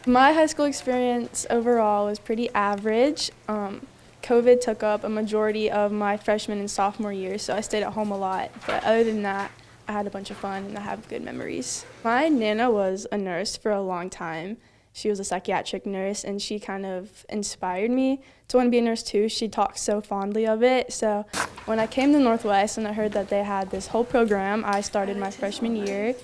My high school experience overall was pretty average. COVID took up a majority of my freshman and sophomore years, so I stayed at home a lot. But other than that, I had a bunch of fun and I have good memories. My Nana was a nurse for a long time. She was a psychiatric nurse and she kind of inspired me to want to be a nurse too. She talked so fondly of it. So when I came to Northwest and I heard that they had this whole program, I started my freshman year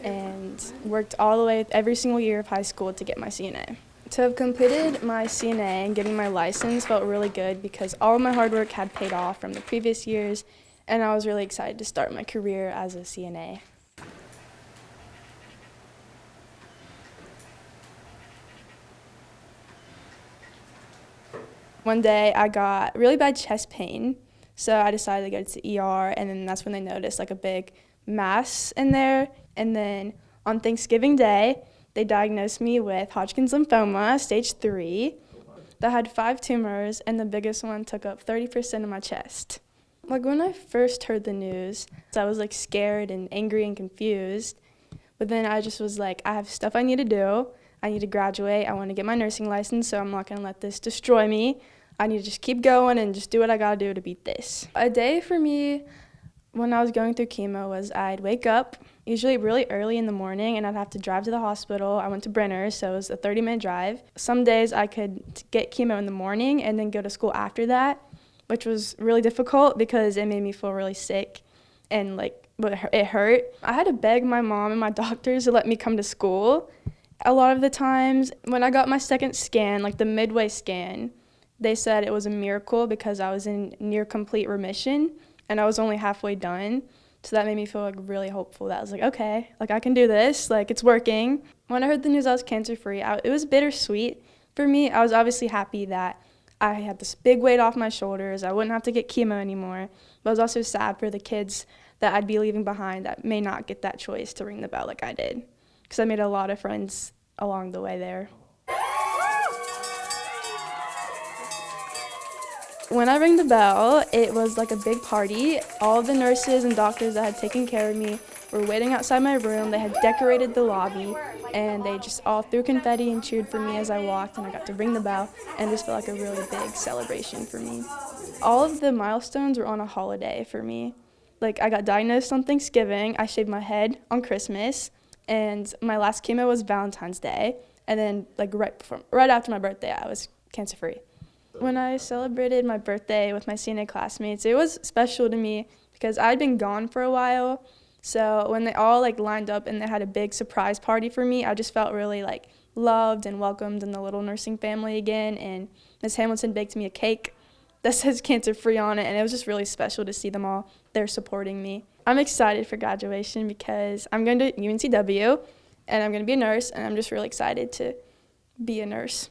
and worked all the way every single year of high school to get my CNA. To have completed my CNA and getting my license felt really good because all of my hard work had paid off from the previous years, and I was really excited to start my career as a CNA. One day I got really bad chest pain, so I decided to go to the ER, and then that's when they noticed like a big mass in there. And then on Thanksgiving Day, they diagnosed me with Hodgkin's lymphoma, stage 3, that had 5 tumors, and the biggest one took up 30% of my chest. Like when I first heard the news, I was like scared and angry and confused, but then I just was like, I have stuff I need to do. I need to graduate. I want to get my nursing license, so I'm not going to let this destroy me. I need to just keep going and just do what I got to do to beat this. A day for me when I was going through chemo was I'd wake up, usually really early in the morning, and I'd have to drive to the hospital. I went to Brenner, so it was a 30-minute drive. Some days I could get chemo in the morning and then go to school after that, which was really difficult because it made me feel really sick and like it hurt. I had to beg my mom and my doctors to let me come to school. A lot of the times when I got my second scan, like the midway scan, they said it was a miracle because I was in near complete remission and I was only halfway done. So that made me feel like really hopeful that I was like, okay, like I can do this, like it's working. When I heard the news I was cancer-free, it was bittersweet for me. I was obviously happy that I had this big weight off my shoulders. I wouldn't have to get chemo anymore. But I was also sad for the kids that I'd be leaving behind that may not get that choice to ring the bell like I did, because I made a lot of friends along the way there. When I rang the bell, it was like a big party. All of the nurses and doctors that had taken care of me were waiting outside my room. They had decorated the lobby, and they just all threw confetti and cheered for me as I walked, and I got to ring the bell, and this felt like a really big celebration for me. All of the milestones were on a holiday for me. Like, I got diagnosed on Thanksgiving, I shaved my head on Christmas, and my last chemo was Valentine's Day, and then like right after my birthday, I was cancer-free. When I celebrated my birthday with my CNA classmates, it was special to me because I'd been gone for a while. So when they all like lined up and they had a big surprise party for me, I just felt really like loved and welcomed in the little nursing family again. And Ms. Hamilton baked me a cake that says cancer-free on it, and it was just really special to see them all there supporting me. I'm excited for graduation because I'm going to UNCW and I'm going to be a nurse, and I'm just really excited to be a nurse.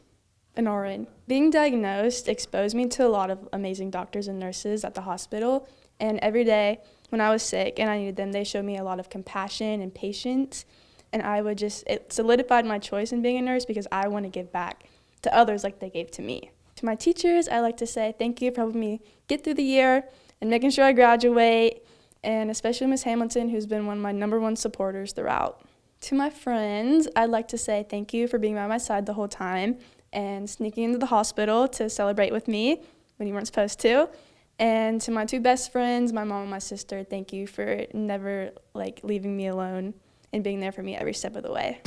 An RN. Being diagnosed exposed me to a lot of amazing doctors and nurses at the hospital, and every day when I was sick and I needed them, they showed me a lot of compassion and patience, and it solidified my choice in being a nurse because I want to give back to others like they gave to me. To my teachers, I like to say thank you for helping me get through the year and making sure I graduate, and especially Ms. Hamilton, who's been one of my #1 supporters throughout. To my friends, I'd like to say thank you for being by my side the whole time and sneaking into the hospital to celebrate with me when you weren't supposed to. And to my 2 best friends, my mom and my sister, thank you for never leaving me alone and being there for me every step of the way.